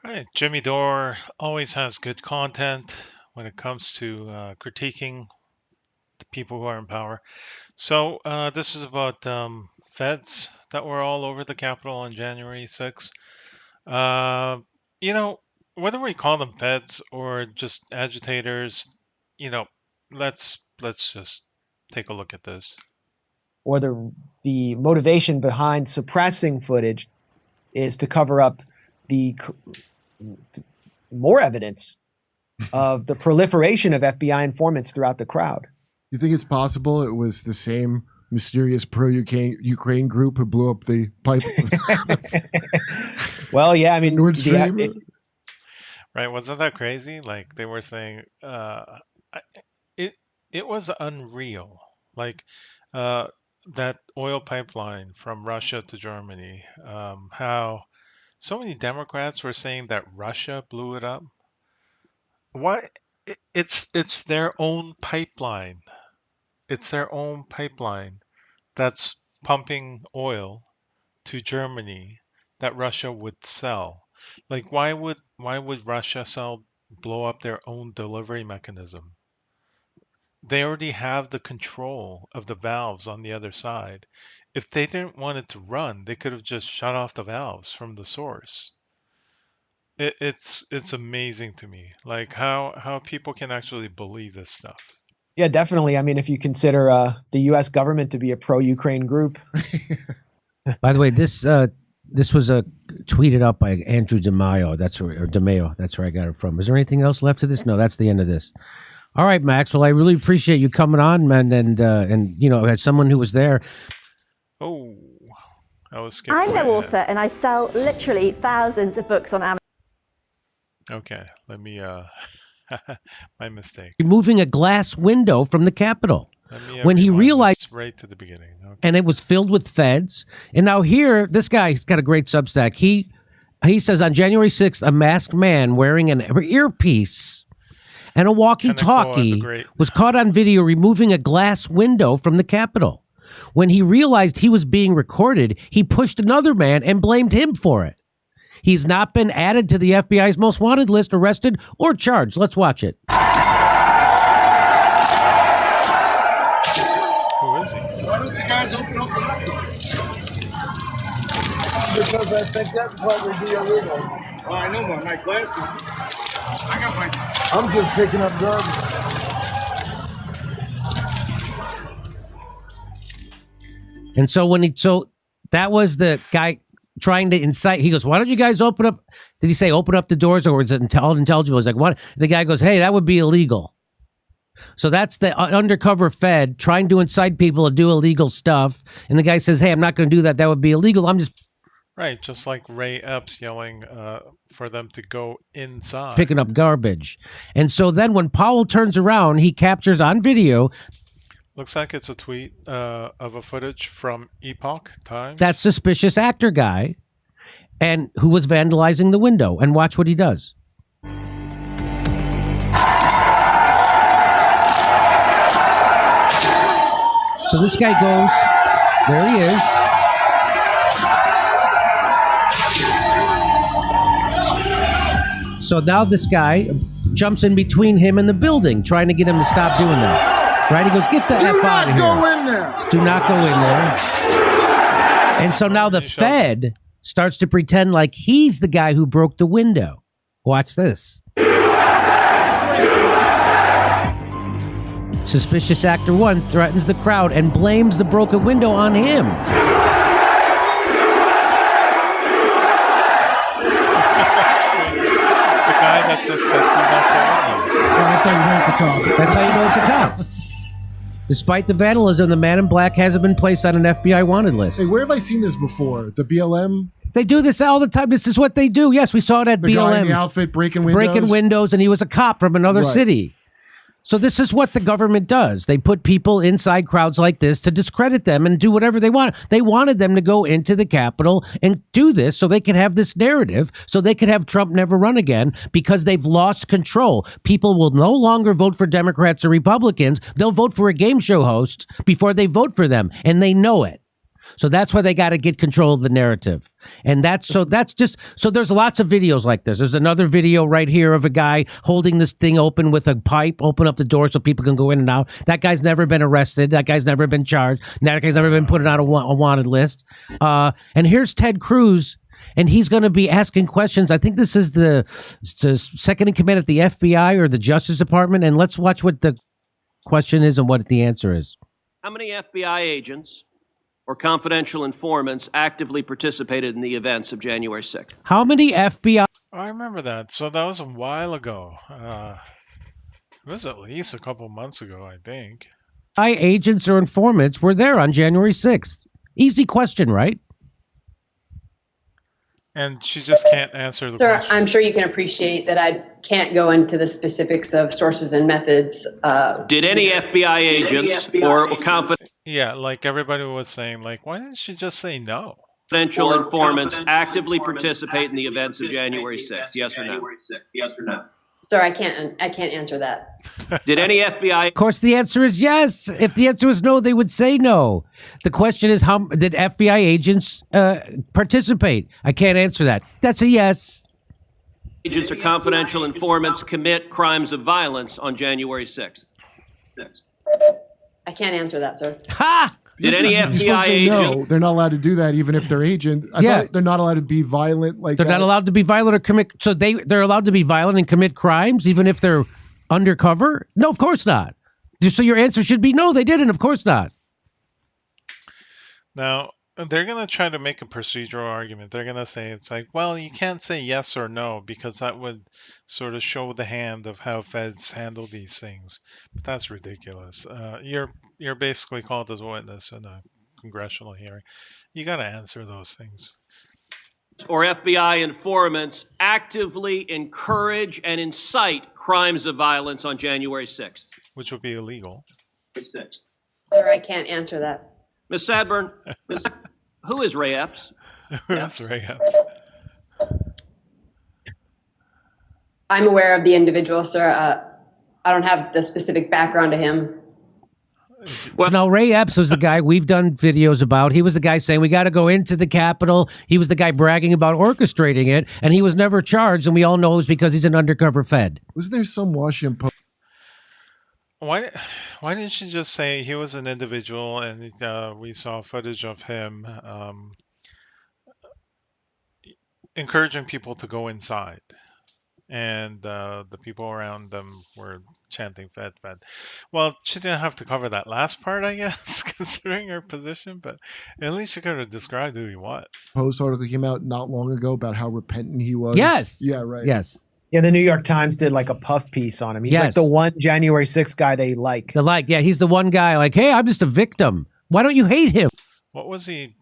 Right. Jimmy Dore always has good content when it comes to critiquing the people who are in power. So this is about feds that were all over the Capitol on January 6th. Uh, you know, whether we call them feds or just agitators, you know, let's just take a look at this. Or the motivation behind suppressing footage is to cover up the more evidence of the proliferation of FBI informants throughout the crowd. You think it's possible it was the same mysterious pro-Ukraine group who blew up the pipe? Well, yeah, I mean, Nord Stream? Right? Wasn't that crazy? Like they were saying, it was unreal. Like that oil pipeline from Russia to Germany. How so many Democrats were saying that Russia blew it up. Why? It's their own pipeline. It's their own pipeline that's pumping oil to Germany that Russia would sell. Like why would Russia blow up their own delivery mechanism? They already have the control of the valves on the other side. If they didn't want it to run, they could have just shut off the valves from the source. It's amazing to me, like how people can actually believe this stuff. Yeah, definitely. I mean, if you consider the U.S. government to be a pro-Ukraine group. By the way, this was tweeted up by Andrew DeMaio. DeMaio. That's where I got it from. Is there anything else left to this? No, that's the end of this. All right, Max. Well, I really appreciate you coming on, man, and you know, as someone who was there. Oh, I was I'm an author, and I sell literally thousands of books on Amazon. Okay, let me. My mistake. Removing a glass window from the Capitol. When he realized right to the beginning, okay. And it was filled with feds. And now here, this guy's got a great Substack. He says on January 6th, a masked man wearing an earpiece and a walkie-talkie was caught on video removing a glass window from the Capitol. When he realized he was being recorded, he pushed another man and blamed him for it. He's not been added to the FBI's most wanted list, arrested, or charged. Let's watch it. Who is he? Why don't you guys open up the restaurant? Because I think that part would be illegal. Oh, I know my glasses. I got my... I'm just picking up garbage. And so that was the guy trying to incite. He goes, why don't you guys open up? Did he say open up the doors, or was it intelligible? He's like, what? The guy goes, hey, that would be illegal. So that's the undercover Fed trying to incite people to do illegal stuff. And the guy says, hey, I'm not going to do that. That would be illegal. I'm just... Right, just like Ray Epps yelling for them to go inside. Picking up garbage. And so then when Powell turns around, he captures on video... Looks like it's a tweet of a footage from Epoch Times. That suspicious actor guy, and who was vandalizing the window. And watch what he does. So this guy goes, there he is. So now this guy jumps in between him and the building, trying to get him to stop doing that. Right? He goes, get the F out of here. Do not go in there. Do not go in there. And so now the Fed starts to pretend like he's the guy who broke the window. Watch this. Suspicious actor 1 threatens the crowd and blames the broken window on him. The guy that just said, That's how you know it's a cop. That's how you know it's a cop. Despite the vandalism, the man in black hasn't been placed on an FBI wanted list. Hey, where have I seen this before? The BLM? They do this all the time. This is what they do. Yes, we saw it at BLM. The guy in the outfit breaking windows? Breaking windows, and he was a cop from another city. So this is what the government does. They put people inside crowds like this to discredit them and do whatever they want. They wanted them to go into the Capitol and do this so they could have this narrative, so they could have Trump never run again, because they've lost control. People will no longer vote for Democrats or Republicans. They'll vote for a game show host before they vote for them, and they know it. So that's why they got to get control of the narrative. And that's just so there's lots of videos like this. There's another video right here of a guy holding this thing open with a pipe, open up the door so people can go in and out. That guy's never been arrested. That guy's never been charged. That guy's never been put on a wanted list. And here's Ted Cruz, and he's going to be asking questions. I think this is the second in command at the FBI or the Justice Department. And let's watch what the question is and what the answer is. How many FBI agents or confidential informants actively participated in the events of January 6th? How many FBI? I remember that. So that was a while ago. It was at least a couple months ago, I think. Agents or informants were there on January 6th? Easy question, right? And she just can't answer the question. Sir, I'm sure you can appreciate that I can't go into the specifics of sources and methods. Did any FBI agents or confidential Yeah, like everybody was saying, like, why didn't she just say no? informants actively participate in the events of January 6th? Yes or no? Sir, I can't answer that. Did any FBI? Of course, the answer is yes. If the answer is no, they would say no. The question is, how did FBI agents participate? I can't answer that. That's a yes. Agents or confidential informants commit crimes of violence on January 6th? I can't answer that, sir. Ha! Did any You're supposed to FBI say agent? no, they're not allowed to do that, even if they're agent. I thought they're not allowed to be violent like They're that. not allowed to be violent or commit. So they're allowed to be violent and commit crimes, even if they're undercover? No, of course not. So your answer should be no, they didn't. Of course not. Now, they're going to try to make a procedural argument. They're going to say it's like, well, you can't say yes or no because that would sort of show the hand of how feds handle these things. But that's ridiculous. You're basically called as a witness in a congressional hearing. You got to answer those things. Or FBI informants actively encourage and incite crimes of violence on January 6th? Which would be illegal. Sir, I can't answer that. Ms. Sadburn, who is Ray Epps? That's Ray Epps. I'm aware of the individual, sir. I don't have the specific background to him. Well, now Ray Epps was the guy we've done videos about. He was the guy saying we got to go into the Capitol. He was the guy bragging about orchestrating it, and he was never charged. And we all know it was because he's an undercover Fed. Was there some Washington Post? Why didn't she just say he was an individual and we saw footage of him encouraging people to go inside, and the people around them were chanting "Fed, Fed." Well, she didn't have to cover that last part, I guess, considering her position. But at least she could have described who he was. Post article came out not long ago about how repentant he was. Yes. Yeah. Right. Yes. Yeah, the New York Times did like a puff piece on him. He's like Yes. the one January 6th guy they like. He's the one guy like, hey, I'm just a victim. Why don't you hate him? What was he?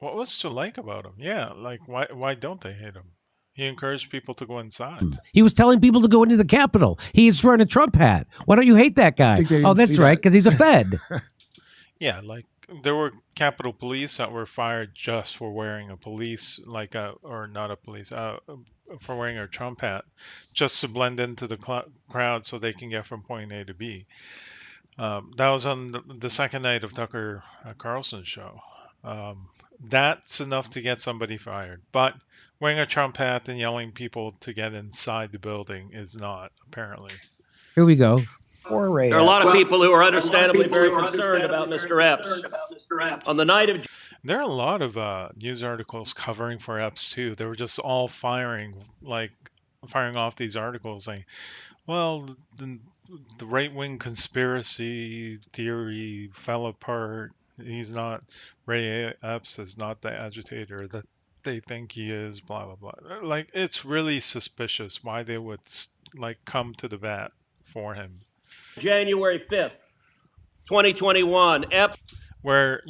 What was to like about him? Yeah, like why don't they hate him? He encouraged people to go inside. He was telling people to go into the Capitol. He's wearing a Trump hat. Why don't you hate that guy? think they didn't Oh, that's see right, that. because he's a Fed. Yeah, like there were Capitol Police that were fired just for wearing for wearing a Trump hat, just to blend into the crowd so they can get from point A to B. That was on the second night of Tucker Carlson's show. That's enough to get somebody fired. But wearing a Trump hat and yelling people to get inside the building is not, apparently. Here we go. Poor Ray There are a lot Epps. of people who are understandably very concerned about Mr. Epps. On the night of There are a lot of news articles covering for Epps too. They were just all firing off these articles saying, well, the right-wing conspiracy theory fell apart. He's not, Ray Epps is not the agitator that they think he is, blah, blah, blah. Like, it's really suspicious why they would come to the bat for him. January 5th, 2021, Epps. Where,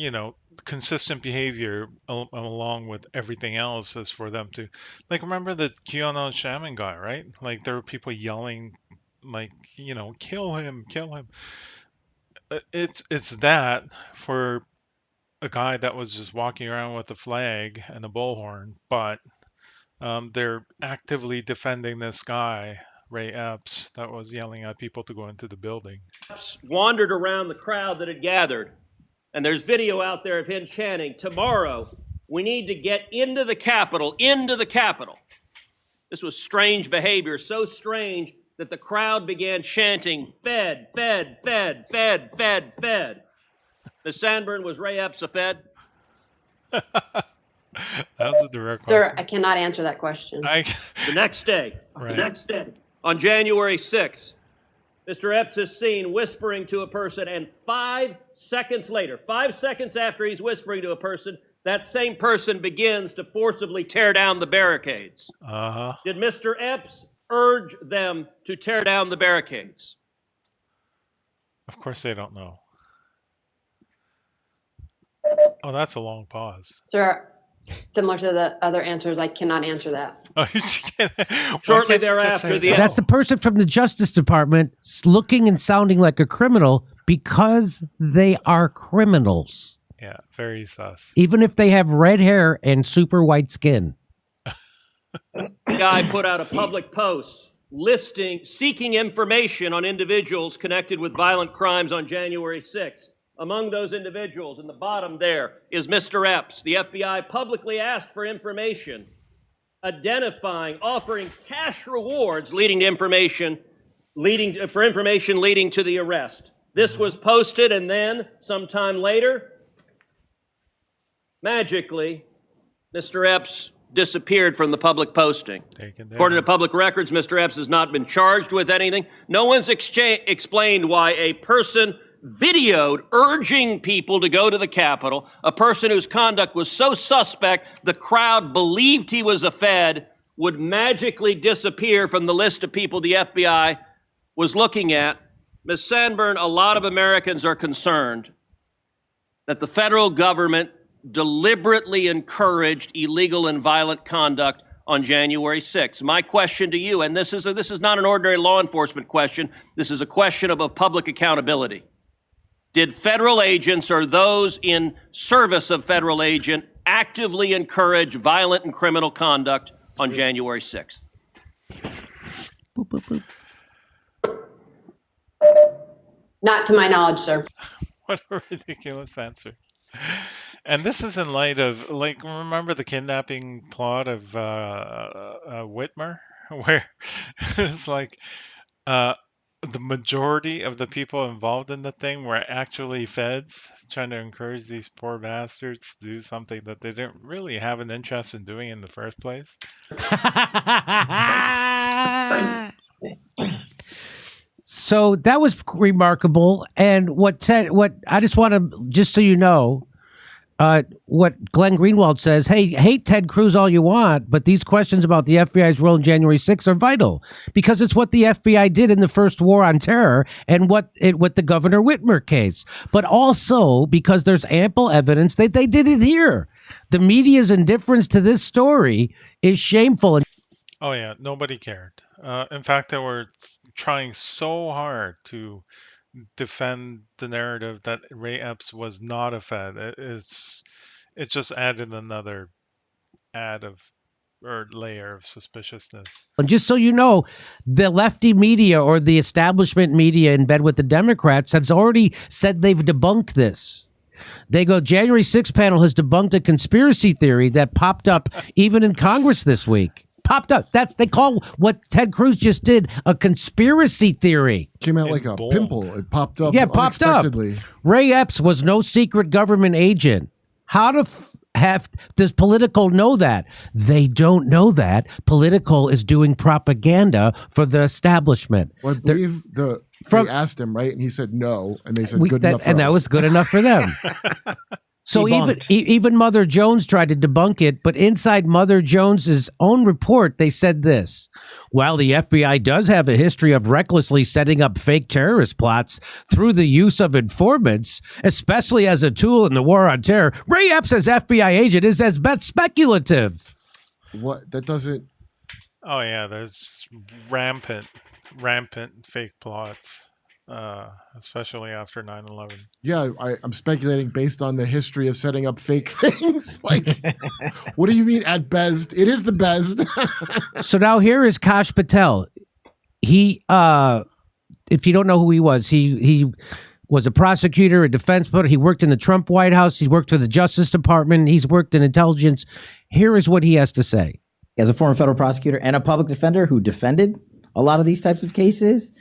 consistent behavior along with everything else is for them to, remember the QAnon shaman guy, right? Like, there were people yelling, kill him, kill him. It's that for a guy that was just walking around with a flag and a bullhorn, but they're actively defending this guy, Ray Epps, that was yelling at people to go into the building. Wandered around the crowd that had gathered And there's video out there of him chanting, "Tomorrow, we need to get into the Capitol, into the Capitol." This was strange behavior, so strange that the crowd began chanting, "Fed, Fed, Fed, Fed, Fed, Fed." Ms. Sandburn, was Ray Epps a Fed? That was a direct Sir, question. I cannot answer that question. The next day, on January 6th, Mr. Epps is seen whispering to a person, and 5 seconds later, 5 seconds after he's whispering to a person, that same person begins to forcibly tear down the barricades. Did Mr. Epps urge them to tear down the barricades? Of course they don't know. Oh, that's a long pause. Sir, similar to the other answers, I cannot answer that. Oh, Shortly thereafter, that's the person from the Justice Department looking and sounding like a criminal because they are criminals. Yeah, very sus. Even if they have red hair and super white skin. The guy put out a public post seeking information on individuals connected with violent crimes on January 6th. Among those individuals, in the bottom there, is Mr. Epps. The FBI publicly asked for information, offering cash rewards leading to information leading to the arrest. This was posted, and then, sometime later, magically, Mr. Epps disappeared from the public posting. According to public records, Mr. Epps has not been charged with anything. No one's explained why a person videoed urging people to go to the Capitol, a person whose conduct was so suspect the crowd believed he was a Fed, would magically disappear from the list of people the FBI was looking at. Ms. Sandburn, a lot of Americans are concerned that the federal government deliberately encouraged illegal and violent conduct on January 6th. My question to you, and this is not an ordinary law enforcement question, this is a question of public accountability. Did federal agents or those in service of federal agent actively encourage violent and criminal conduct on January 6th? Boop, boop, boop. Not to my knowledge, sir. What a ridiculous answer. And this is in light of, like, remember the kidnapping plot of Whitmer, where it's like the majority of the people involved in the thing were actually feds trying to encourage these poor bastards to do something that they didn't really have an interest in doing in the first place. So that was remarkable. And what I just want to, just so you know, what Glenn Greenwald says, hey, hate Ted Cruz all you want, but these questions about the FBI's role in January 6th are vital because it's what the FBI did in the first war on terror and what the Governor Whitmer case, but also because there's ample evidence that they did it here. The media's indifference to this story is shameful. Oh yeah, nobody cared. In fact, they were trying so hard to defend the narrative that Ray Epps was not a Fed. It just added another layer of suspiciousness. And just so you know, the lefty media or the establishment media in bed with the Democrats has already said they've debunked this. They go, January 6th panel has debunked a conspiracy theory that popped up even in Congress this week. Popped up. They call what Ted Cruz just did a conspiracy theory. Came out like a pimple. It popped up. Yeah, popped up. Ray Epps was no secret government agent. How does Political know that? They don't know that. Political is doing propaganda for the establishment. Well, I believe they asked him, right? And he said no. And they said good enough for us. And that was good enough for them. So even Mother Jones tried to debunk it, but inside Mother Jones's own report, they said this: while the FBI does have a history of recklessly setting up fake terrorist plots through the use of informants, especially as a tool in the war on terror, Ray Epps as FBI agent is as best speculative. What? That doesn't... Oh yeah, there's rampant fake plots. Especially after 9/11. Yeah, I'm speculating based on the history of setting up fake things. Like, what do you mean at best? It is the best. So now here is Kash Patel. He, if you don't know who he was, he was a prosecutor, a defense lawyer. He worked in the Trump White House. He's worked for the Justice Department. He's worked in intelligence. Here is what he has to say. As a former federal prosecutor and a public defender who defended a lot of these types of cases,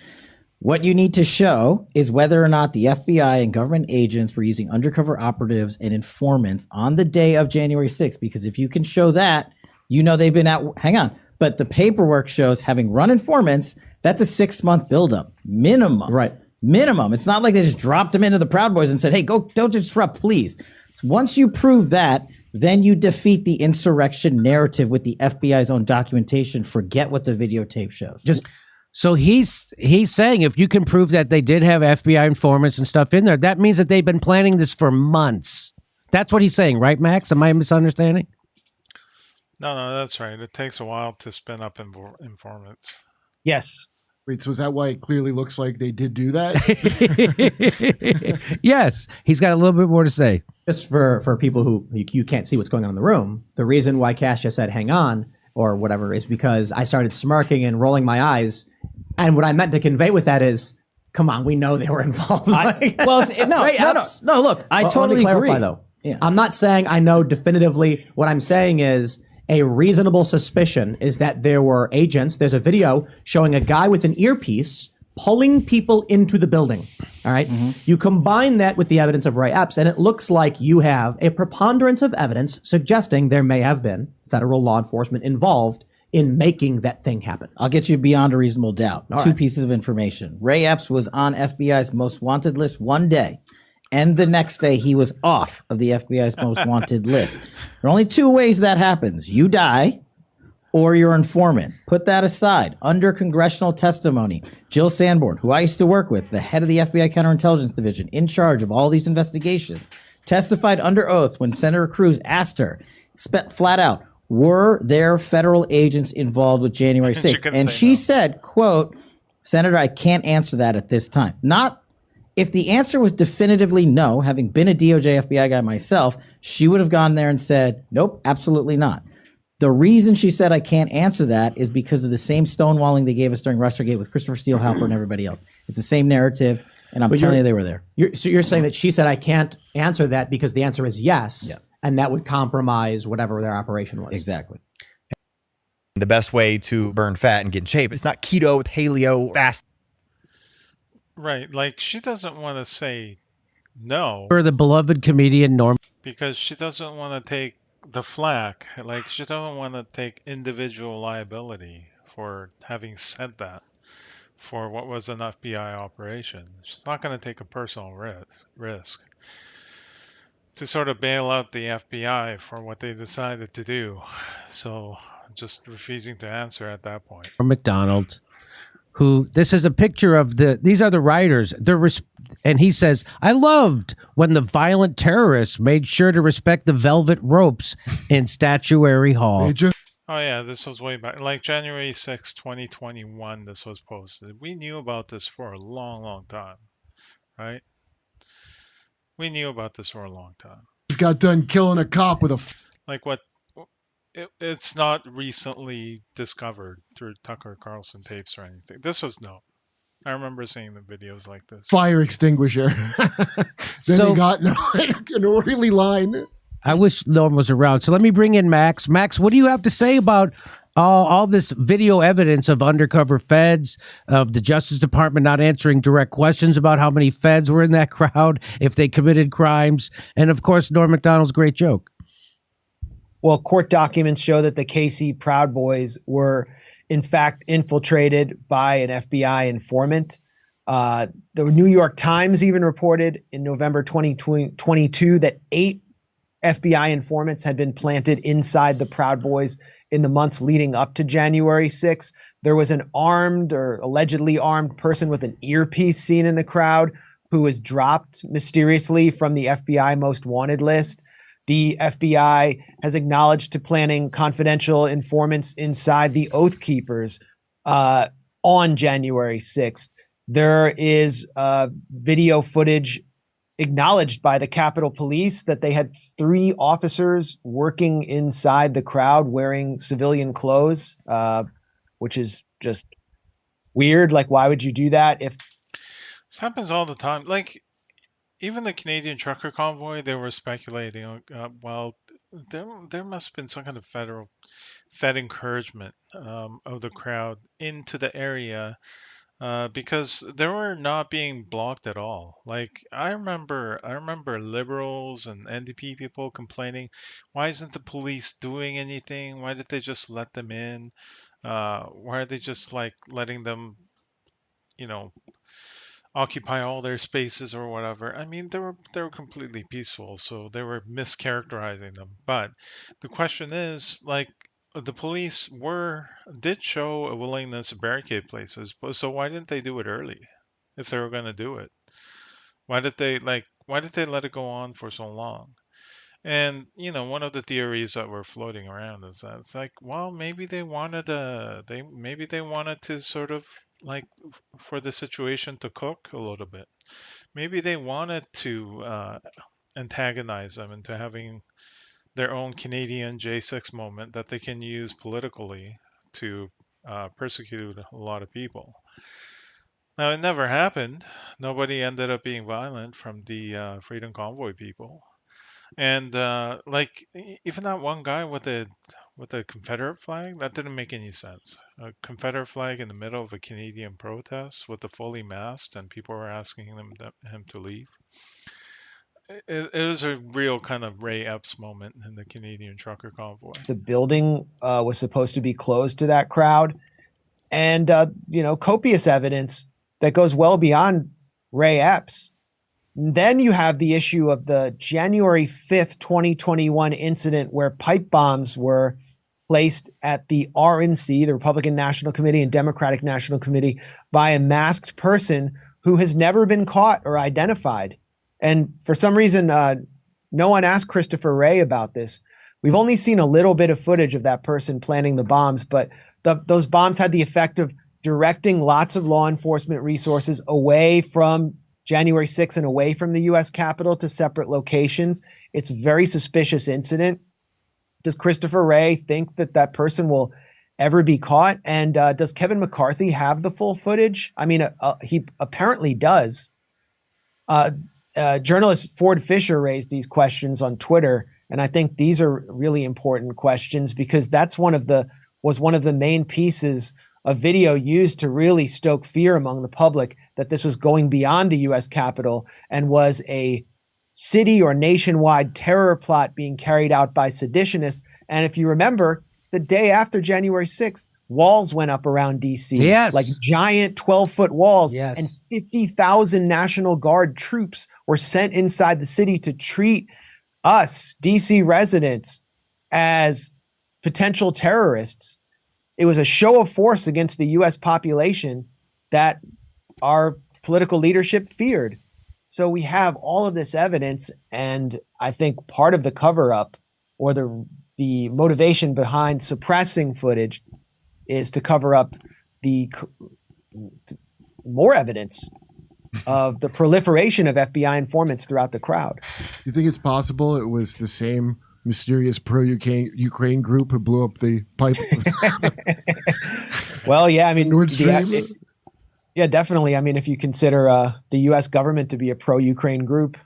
what you need to show is whether or not the FBI and government agents were using undercover operatives and informants on the day of January 6th. Because if you can show that, you know they've been out. Hang on. But the paperwork shows having run informants, that's a 6-month buildup. Minimum. Right. Minimum. It's not like they just dropped them into the Proud Boys and said, hey, go, don't disrupt, please. So once you prove that, then you defeat the insurrection narrative with the FBI's own documentation. Forget what the videotape shows. So he's saying if you can prove that they did have FBI informants and stuff in there, that means that they've been planning this for months. That's what he's saying, right, Max? Am I misunderstanding? No, that's right. It takes a while to spin up informants. Yes. Wait, so is that why it clearly looks like they did do that? Yes. He's got a little bit more to say. Just for people who you can't see what's going on in the room, the reason why Cash just said hang on or whatever is because I started smirking and rolling my eyes. And what I meant to convey with that is, come on, we know they were involved. No, look, I totally clarify, agree. Though. Yeah. I'm not saying I know definitively. What I'm saying is a reasonable suspicion is that there were agents. There's a video showing a guy with an earpiece pulling people into the building. All right. Mm-hmm. You combine that with the evidence of Ray Epps, and it looks like you have a preponderance of evidence suggesting there may have been federal law enforcement involved in making that thing happen. I'll get you beyond a reasonable doubt. All Two right. pieces of information. Ray Epps was on FBI's most wanted list one day, and the next day he was off of the FBI's most wanted list. There are only two ways that happens. You die or your informant. Put that aside. Under congressional testimony, Jill Sanborn, who I used to work with, the head of the FBI Counterintelligence Division, in charge of all these investigations, testified under oath when Senator Cruz asked her, flat out, were there federal agents involved with January 6th? And she said, quote, Senator, I can't answer that at this time. Not if the answer was definitively no, having been a DOJ FBI guy myself, she would have gone there and said, nope, absolutely not. The reason she said I can't answer that is because of the same stonewalling they gave us during Russiagate with Christopher Steele, Halper, and everybody else. It's the same narrative, and I'm telling you they were there. So you're saying that she said I can't answer that because the answer is yes, and that would compromise whatever their operation was. Exactly. The best way to burn fat and get in shape, it's not keto, paleo, fast. Right, like she doesn't want to say no. For the beloved comedian Norm. Because she doesn't want to take the flack. Like she doesn't want to take individual liability for having said that for what was an FBI operation. She's not going to take a personal risk to sort of bail out the FBI for what they decided to do. So just refusing to answer at that point. Or McDonald, who this is a picture of these are the writers. And he says, I loved when the violent terrorists made sure to respect the velvet ropes in Statuary Hall. Oh yeah, this was way back, like January 6, 2021, this was posted. We knew about this for a long, long time, right? We knew about this for a long time. He's got done killing a cop with a... Like what? It's not recently discovered through Tucker Carlson tapes or anything. This was known. I remember seeing the videos like this. Fire extinguisher. Then they got an orderly line. I wish Norm was around. So let me bring in Max. Max, what do you have to say about all this video evidence of undercover feds, of the Justice Department not answering direct questions about how many feds were in that crowd, if they committed crimes, and of course, Norm Macdonald's great joke? Well, court documents show that the KC Proud Boys were, in fact, infiltrated by an FBI informant. The New York Times even reported in November 2022 that 8 FBI informants had been planted inside the Proud Boys in the months leading up to January 6th. There was an armed or allegedly armed person with an earpiece seen in the crowd who was dropped mysteriously from the FBI most wanted list. The FBI has acknowledged to planning confidential informants inside the Oath Keepers on January 6th. There is video footage acknowledged by the Capitol Police that they had 3 officers working inside the crowd wearing civilian clothes, which is just weird. Like, why would you do that? If this happens all the time, like even the Canadian trucker convoy, they were speculating, well, there must have been some kind of Fed encouragement of the crowd into the area because they were not being blocked at all. Like I remember liberals and NDP people complaining, why isn't the police doing anything? Why did they just let them in? Why are they just like letting them, you know, occupy all their spaces or whatever? I mean, they were completely peaceful, so they were mischaracterizing them. But the question is, like, the police did show a willingness to barricade places, but so why didn't they do it early if they were going to do it? Why did they let it go on for so long? And one of the theories that were floating around is that it's like, well, maybe they wanted to sort of like for the situation to cook a little bit. Maybe they wanted to antagonize them into having their own Canadian J6 moment that they can use politically to persecute a lot of people. Now, it never happened. Nobody ended up being violent from the Freedom Convoy people. And even that one guy with a Confederate flag, that didn't make any sense. A Confederate flag in the middle of a Canadian protest with the fully masked, and people were asking him to leave. It was a real kind of Ray Epps moment in the Canadian trucker convoy. The building was supposed to be closed to that crowd, and copious evidence that goes well beyond Ray Epps. Then you have the issue of the January 5th, 2021 incident where pipe bombs were placed at the RNC, the Republican National Committee and Democratic National Committee, by a masked person who has never been caught or identified. And for some reason, no one asked Christopher Wray about this. We've only seen a little bit of footage of that person planting the bombs, but those bombs had the effect of directing lots of law enforcement resources away from January 6th and away from the U.S. Capitol to separate locations. It's a very suspicious incident. Does Christopher Wray think that person will ever be caught? And does Kevin McCarthy have the full footage? I mean, he apparently does. Journalist Ford Fisher raised these questions on Twitter, and I think these are really important questions because that's was one of the main pieces of video used to really stoke fear among the public that this was going beyond the U.S. Capitol and was a city or nationwide terror plot being carried out by seditionists. And if you remember, the day after January 6th, walls went up around D.C. Yes. Like giant 12-foot walls. Yes. And 50,000 National Guard troops were sent inside the city to treat us, D.C. residents, as potential terrorists. It was a show of force against the U.S. population that our political leadership feared. So we have all of this evidence, and I think part of the cover-up or the motivation behind suppressing footage is to cover up the more evidence of the proliferation of FBI informants throughout the crowd. You think it's possible it was the same mysterious pro-Ukraine group who blew up the pipe? Well, yeah, I mean, Nord Stream? yeah, definitely. I mean, if you consider the U.S. government to be a pro-Ukraine group.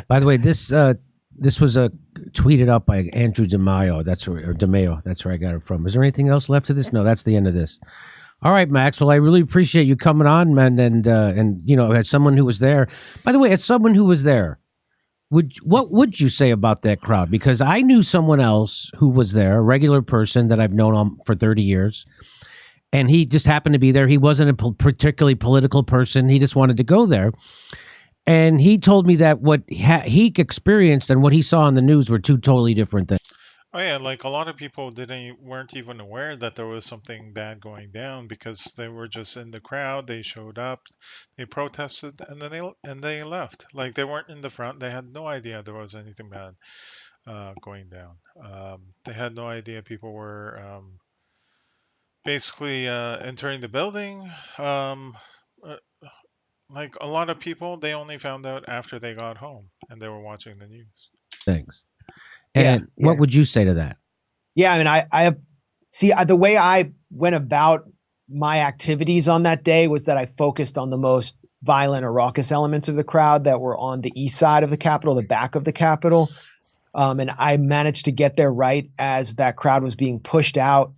By the way, this was tweeted up by Andrew DeMaio. DeMaio. That's where I got it from. Is there anything else left to this? No, that's the end of this. All right, Max. Well, I really appreciate you coming on, man. And as someone who was there, by the way, as someone who was there, what would you say about that crowd? Because I knew someone else who was there, a regular person that I've known for 30 years, and he just happened to be there. He wasn't a particularly political person. He just wanted to go there. And he told me that what he experienced and what he saw on the news were two totally different things. Oh yeah, like a lot of people weren't even aware that there was something bad going down because they were just in the crowd. They showed up, they protested, and then they left. Like they weren't in the front. They had no idea there was anything bad going down. They had no idea people were basically entering the building. Like a lot of people, they only found out after they got home and they were watching the news. Thanks. And what would you say to that? Yeah, I mean, the way I went about my activities on that day was that I focused on the most violent or raucous elements of the crowd that were on the east side of the Capitol, the back of the Capitol. And I managed to get there right as that crowd was being pushed out.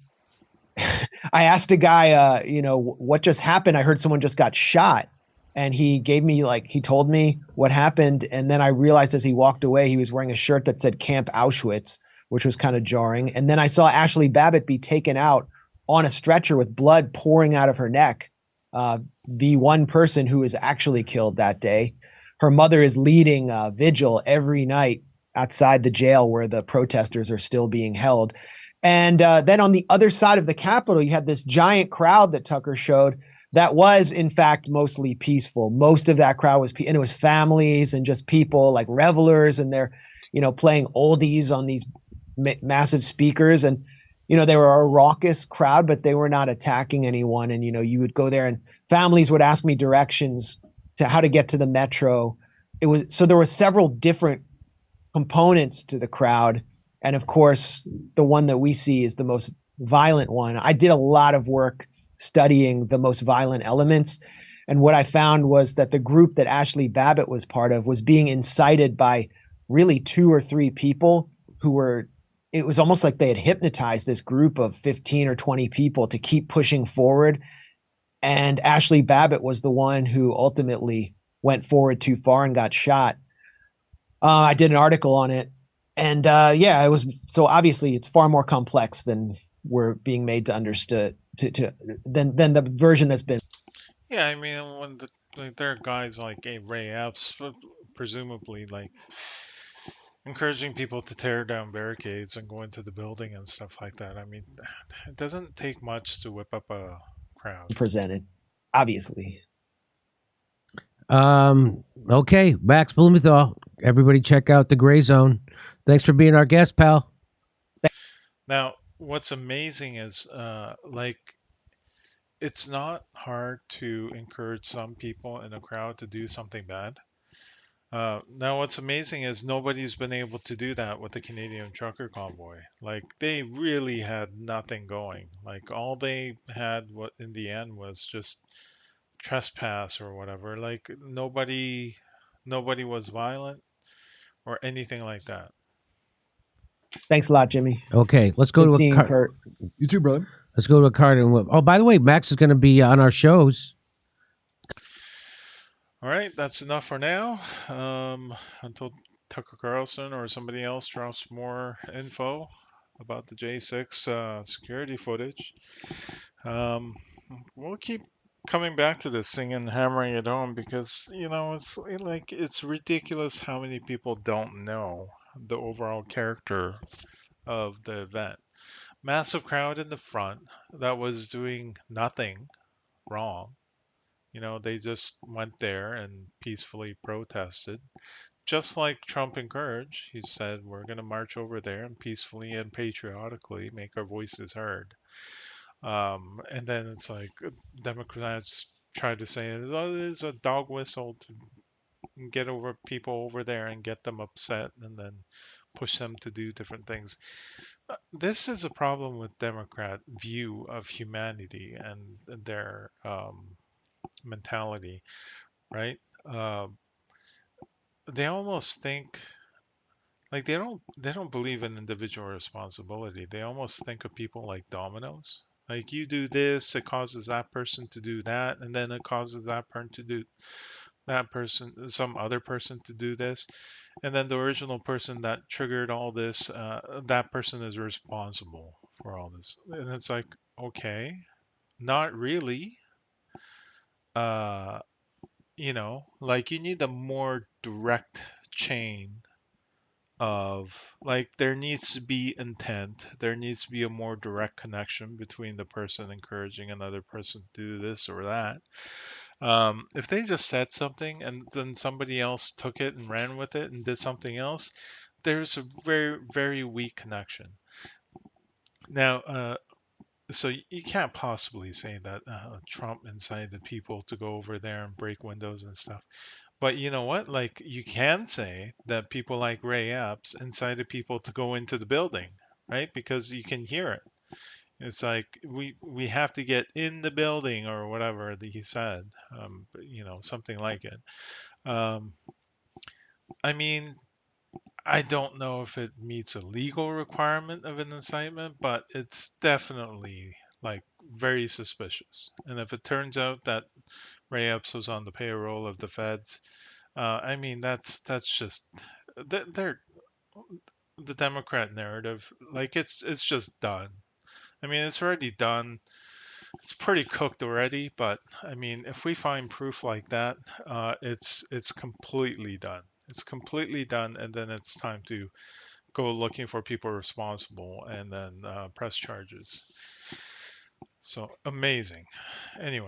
I asked a guy, what just happened? I heard someone just got shot. And he gave me, he told me what happened. And then I realized as he walked away, he was wearing a shirt that said Camp Auschwitz, which was kind of jarring. And then I saw Ashley Babbitt be taken out on a stretcher with blood pouring out of her neck. The one person who was actually killed that day. Her mother is leading a vigil every night outside the jail where the protesters are still being held. And then on the other side of the Capitol, you had this giant crowd that Tucker showed that was, in fact, mostly peaceful. Most of that crowd was, and it was families and just people like revelers, and they're, playing oldies on these massive speakers. And, they were a raucous crowd, but they were not attacking anyone. And, you would go there and families would ask me directions to how to get to the metro. So there were several different components to the crowd. And of course, the one that we see is the most violent one. I did a lot of work studying the most violent elements. And what I found was that the group that Ashley Babbitt was part of was being incited by really 2 or 3 people who were, it was almost like they had hypnotized this group of 15 or 20 people to keep pushing forward. And Ashley Babbitt was the one who ultimately went forward too far and got shot. I did an article on it. And it was, so obviously it's far more complex than we're being made to understand than the version that's been. Yeah, I mean, when there are guys like Ray Epps, presumably encouraging people to tear down barricades and go into the building and stuff like that. I mean, it doesn't take much to whip up a crowd. Presented, obviously. Okay, Max Blumenthal. Everybody check out The Gray Zone. Thanks for being our guest, pal. Now, what's amazing is, it's not hard to encourage some people in a crowd to do something bad. Now, what's amazing is nobody's been able to do that with the Canadian trucker convoy. They really had nothing going. All they had, what in the end, was just trespass or whatever. Nobody was violent or anything like that. Thanks a lot, Jimmy. Okay, let's go Good to Kurt. You too, brother. Let's go to a card. Oh, by the way, Max is going to be on our shows. All right, that's enough for now. Until Tucker Carlson or somebody else drops more info about the J6 security footage. We'll keep coming back to this thing and hammering it home because, it's ridiculous how many people don't know the overall character of the event. Massive crowd in the front that was doing nothing wrong. They just went there and peacefully protested. Just like Trump encouraged, he said, we're going to march over there and peacefully and patriotically make our voices heard. And then it's like Democrats tried to say it is a dog whistle to get over people over there and get them upset and then push them to do different things. This is a problem with Democrat view of humanity and their mentality, right? They almost think they don't believe in individual responsibility. They almost think of people like dominoes. You do this, it causes that person to do that, and then it causes that person to do that person, some other person to do this, and then the original person that triggered all this, that person is responsible for all this. And it's like, okay, not really. You need a more direct chain of there needs to be intent. There needs to be a more direct connection between the person encouraging another person to do this or that. If they just said something and then somebody else took it and ran with it and did something else, there's a very, very weak connection. Now, so you can't possibly say that Trump incited people to go over there and break windows and stuff. But you know what? You can say that people like Ray Epps incited people to go into the building, right? Because you can hear it. It's like we have to get in the building or whatever that he said, something like it. I mean, I don't know if it meets a legal requirement of an incitement, but it's definitely like very suspicious. And if it turns out that Ray Epps was on the payroll of the feds, I mean that's just they're the Democrat narrative. Like it's just done. I mean, it's already done. It's pretty cooked already. But I mean, if we find proof like that, it's completely done. It's completely done, and then it's time to go looking for people responsible and then press charges. So amazing. Anyway.